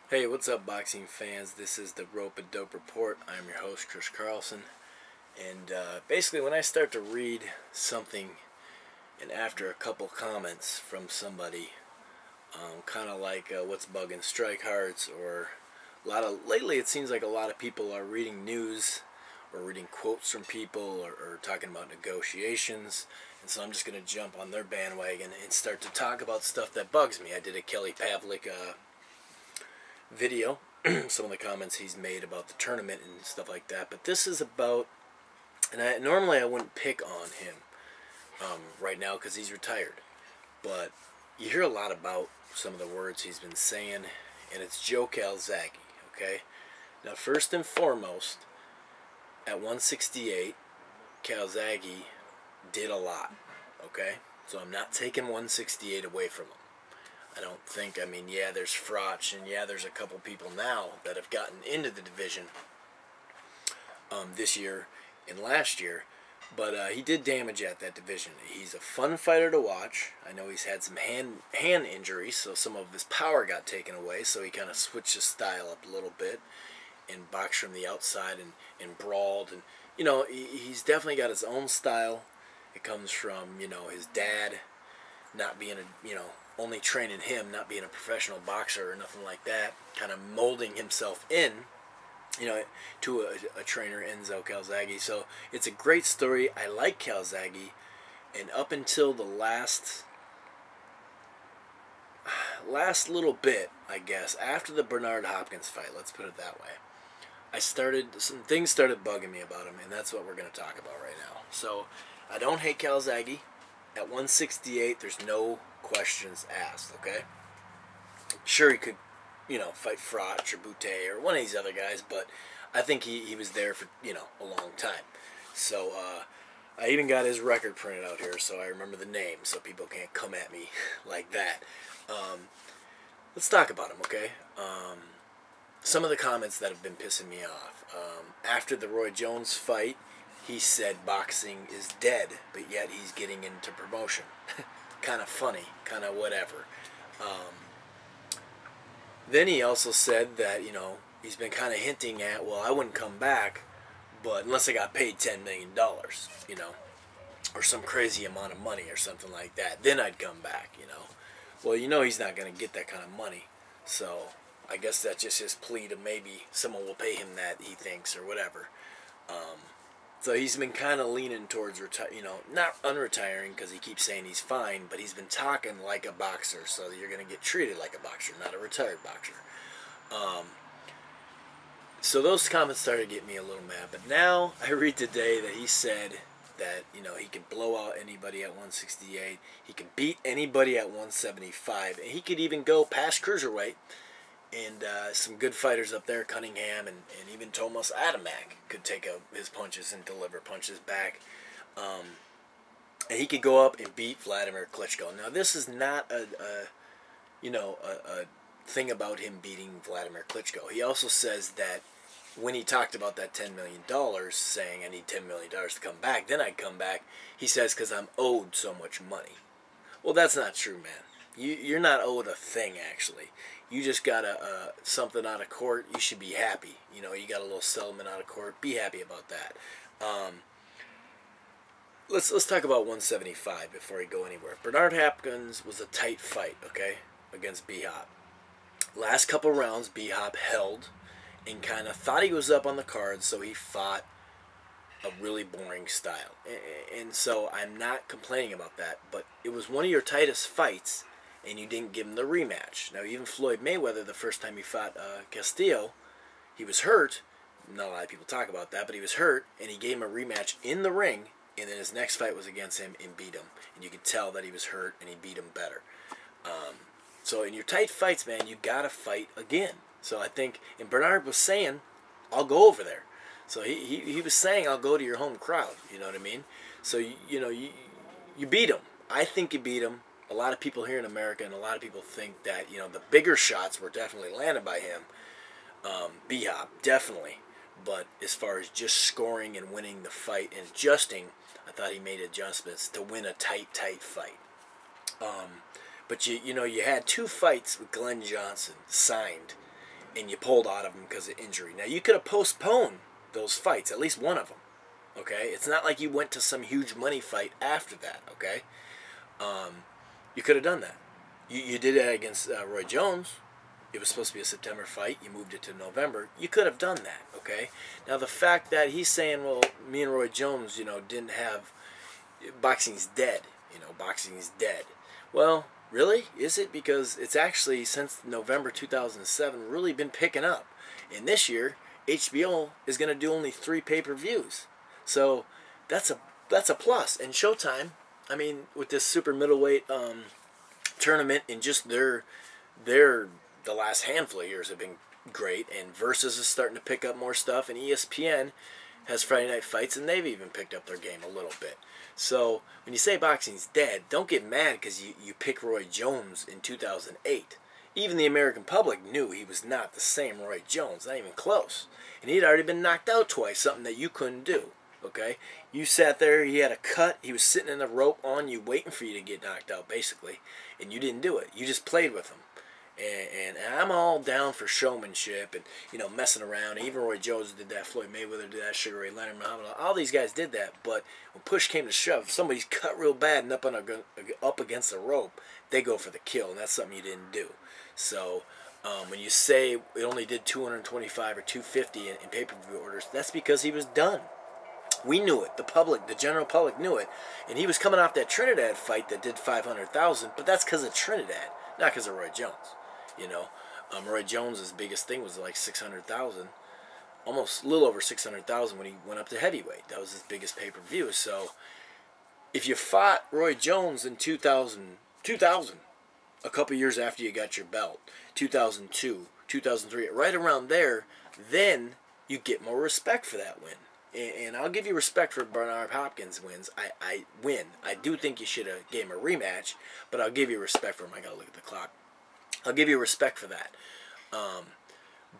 Hey, what's up, boxing fans? This is the Rope and Dope Report. I'm your host, Chris Carlson. And basically, when I start to read something, and after a couple comments from somebody, kind of like what's bugging Strike Hearts, or lately it seems like a lot of people are reading news or reading quotes from people or talking about negotiations. And so I'm just going to jump on their bandwagon and start to talk about stuff that bugs me. I did a Kelly Pavlik video, some of the comments he's made about the tournament and stuff like that. But this is about, and normally I wouldn't pick on him right now because he's retired. But you hear a lot about some of the words he's been saying, and it's Joe Calzaghe, okay? Now, first and foremost, at 168, Calzaghe did a lot, okay? So I'm not taking 168 away from him. I don't think, yeah, there's Frotch, and yeah, there's a couple people now that have gotten into the division this year and last year, but he did damage at that division. He's a fun fighter to watch. I know he's had some hand injuries, so some of his power got taken away, so he kind of switched his style up a little bit and boxed from the outside and brawled. And, you know, he's definitely got his own style. It comes from, you know, his dad not being only training him, not being a professional boxer or nothing like that, kind of molding himself in, to a trainer, Enzo Calzaghe. So it's a great story. I like Calzaghe, and up until the last little bit, I guess, after the Bernard Hopkins fight, let's put it that way, some things started bugging me about him, and that's what we're going to talk about right now. So I don't hate Calzaghe. At 168, there's no questions asked, okay? Sure, he could, fight Frotch or Boutte or one of these other guys, but I think he was there for, a long time. So I even got his record printed out here so I remember the name so people can't come at me like that. Let's talk about him, okay? Some of the comments that have been pissing me off. After the Roy Jones fight, he said boxing is dead, but yet he's getting into promotion. Kind of funny, kind of whatever. Then he also said that, he's been kind of hinting at, well, I wouldn't come back, but unless I got paid $10 million, or some crazy amount of money or something like that, then I'd come back, Well, he's not going to get that kind of money, so I guess that's just his plea to maybe someone will pay him that, he thinks, or whatever. So he's been kind of leaning towards, not unretiring because he keeps saying he's fine, but he's been talking like a boxer, so you're going to get treated like a boxer, not a retired boxer. So those comments started to get me a little mad, but now I read today that he said that, he could blow out anybody at 168, he could beat anybody at 175, and he could even go past cruiserweight. And some good fighters up there, Cunningham and even Tomas Adamek could take his punches and deliver punches back. And he could go up and beat Vladimir Klitschko. Now, this is not a thing about him beating Vladimir Klitschko. He also says that when he talked about that $10 million, saying I need $10 million to come back, then I'd come back, he says because I'm owed so much money. Well, that's not true, man. You're not owed a thing, actually. You just got something out of court. You should be happy. You got a little settlement out of court. Be happy about that. Let's talk about 175 before we go anywhere. Bernard Hopkins was a tight fight, okay, against B-Hop. Last couple rounds, B-Hop held and kind of thought he was up on the card, so he fought a really boring style. And so I'm not complaining about that, but it was one of your tightest fights, and you didn't give him the rematch. Now, even Floyd Mayweather, the first time he fought Castillo, he was hurt. Not a lot of people talk about that, but he was hurt, and he gave him a rematch in the ring, and then his next fight was against him and beat him. And you could tell that he was hurt, and he beat him better. So in your tight fights, man, you got to fight again. So I think, and Bernard was saying, I'll go over there. So he was saying, I'll go to your home crowd. You know what I mean? So, you beat him. I think you beat him. A lot of people here in America and a lot of people think that, the bigger shots were definitely landed by him. B-Hop, definitely. But as far as just scoring and winning the fight and adjusting, I thought he made adjustments to win a tight fight. But you had two fights with Glenn Johnson signed, and you pulled out of them because of injury. Now, you could have postponed those fights, at least one of them, okay? It's not like you went to some huge money fight after that, okay? You could have done that. You did that against Roy Jones. It was supposed to be a September fight. You moved it to November. You could have done that, okay? Now, the fact that he's saying, well, me and Roy Jones, didn't have... Boxing's dead. Boxing's dead. Well, really? Is it? Because it's actually, since November 2007, really been picking up. And this year, HBO is going to do only 3 pay-per-views. So, that's a plus. And Showtime, I mean, with this super middleweight tournament and just the last handful of years have been great, and Versus is starting to pick up more stuff, and ESPN has Friday night fights, and they've even picked up their game a little bit. So when you say boxing's dead, don't get mad because you pick Roy Jones in 2008. Even the American public knew he was not the same Roy Jones, not even close. And he'd already been knocked out twice, something that you couldn't do. Okay? You sat there, he had a cut, he was sitting in the rope on you waiting for you to get knocked out, basically. And you didn't do it. You just played with him. And I'm all down for showmanship and, messing around. Even Roy Jones did that. Floyd Mayweather did that. Sugar Ray Leonard, Muhammad Ali. All these guys did that. But when push came to shove, if somebody's cut real bad and up against the rope, they go for the kill. And that's something you didn't do. So when you say it only did 225 or 250 in pay-per-view orders, that's because he was done. We knew it. The public, the general public knew it. And he was coming off that Trinidad fight that did 500,000. But that's because of Trinidad, not because of Roy Jones. Roy Jones's biggest thing was like 600,000, almost a little over 600,000 when he went up to heavyweight. That was his biggest pay-per-view. So if you fought Roy Jones in 2000, a couple years after you got your belt, 2002, 2003, right around there, then you get more respect for that win. And I'll give you respect for Bernard Hopkins' wins. I win. I do think you should have gave him a rematch, but I'll give you respect for him. I got to look at the clock. I'll give you respect for that.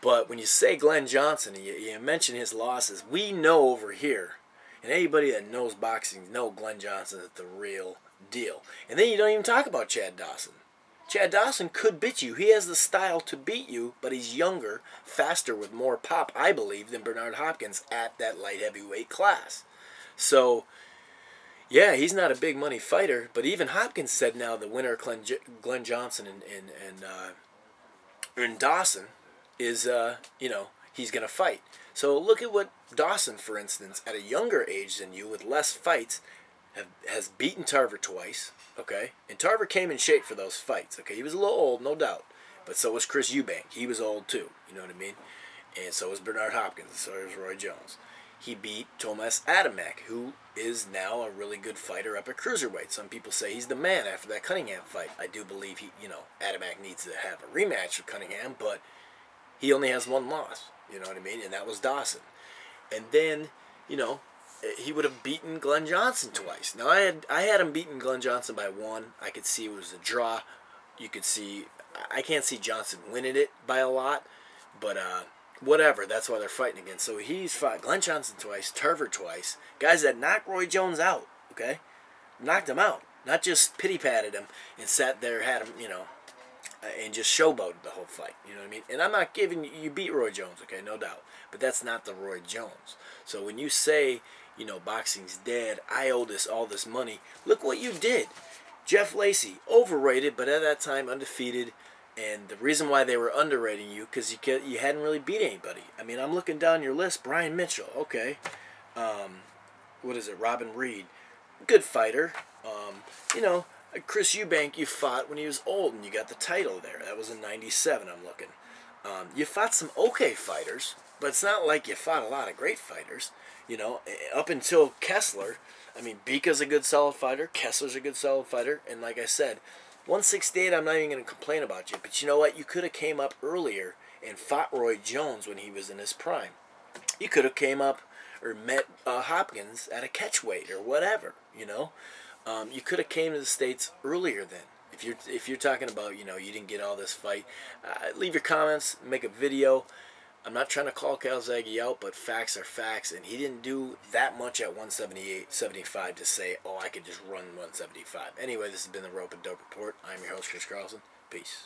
But when you say Glenn Johnson, you mention his losses, we know over here, and anybody that knows boxing know Glenn Johnson is the real deal. And then you don't even talk about Chad Dawson. Chad Dawson could beat you. He has the style to beat you, but he's younger, faster, with more pop, I believe, than Bernard Hopkins at that light heavyweight class. So, yeah, he's not a big money fighter, but even Hopkins said now the winner of Glenn Johnson and Dawson is, he's going to fight. So look at what Dawson, for instance, at a younger age than you, with less fights, has beaten Tarver twice, okay? And Tarver came in shape for those fights, okay? He was a little old, no doubt, but so was Chris Eubank. He was old too, you know what I mean? And so was Bernard Hopkins, so was Roy Jones. He beat Tomas Adamek, who is now a really good fighter up at cruiserweight. Some people say he's the man after that Cunningham fight. I do believe Adamek needs to have a rematch with Cunningham, but he only has one loss, you know what I mean? And that was Dawson. And then, he would have beaten Glenn Johnson twice. Now, I had him beating Glenn Johnson by 1. I could see it was a draw. You could see, I can't see Johnson winning it by a lot, but, whatever, that's why they're fighting again. So he's fought Glenn Johnson twice, Tarver twice, guys that knocked Roy Jones out, okay? Knocked him out. Not just pity-patted him and sat there, had him, and just showboated the whole fight, you know what I mean? And I'm not giving you beat Roy Jones, okay, no doubt. But that's not the Roy Jones. So when you say, boxing's dead, I owe all this money, look what you did. Jeff Lacey, overrated, but at that time undefeated. And the reason why they were underrating you, because you hadn't really beat anybody. I mean, I'm looking down your list. Brian Mitchell, okay. What is it? Robin Reed, good fighter. Chris Eubank, you fought when he was old, and you got the title there. That was in '97. I'm looking. You fought some okay fighters, but it's not like you fought a lot of great fighters. Up until Kessler. I mean, Bika's a good solid fighter. Kessler's a good solid fighter, and like I said, 168, I'm not even going to complain about you. But you know what? You could have came up earlier and fought Roy Jones when he was in his prime. You could have came up or met Hopkins at a catchweight or whatever, You could have came to the States earlier then. If you're talking about, you didn't get all this fight, leave your comments, make a video. I'm not trying to call Calzaghe out, but facts are facts, and he didn't do that much at 178, 75 to say, oh, I could just run 175. Anyway, this has been the Rope and Dope Report. I'm your host, Chris Carlson. Peace.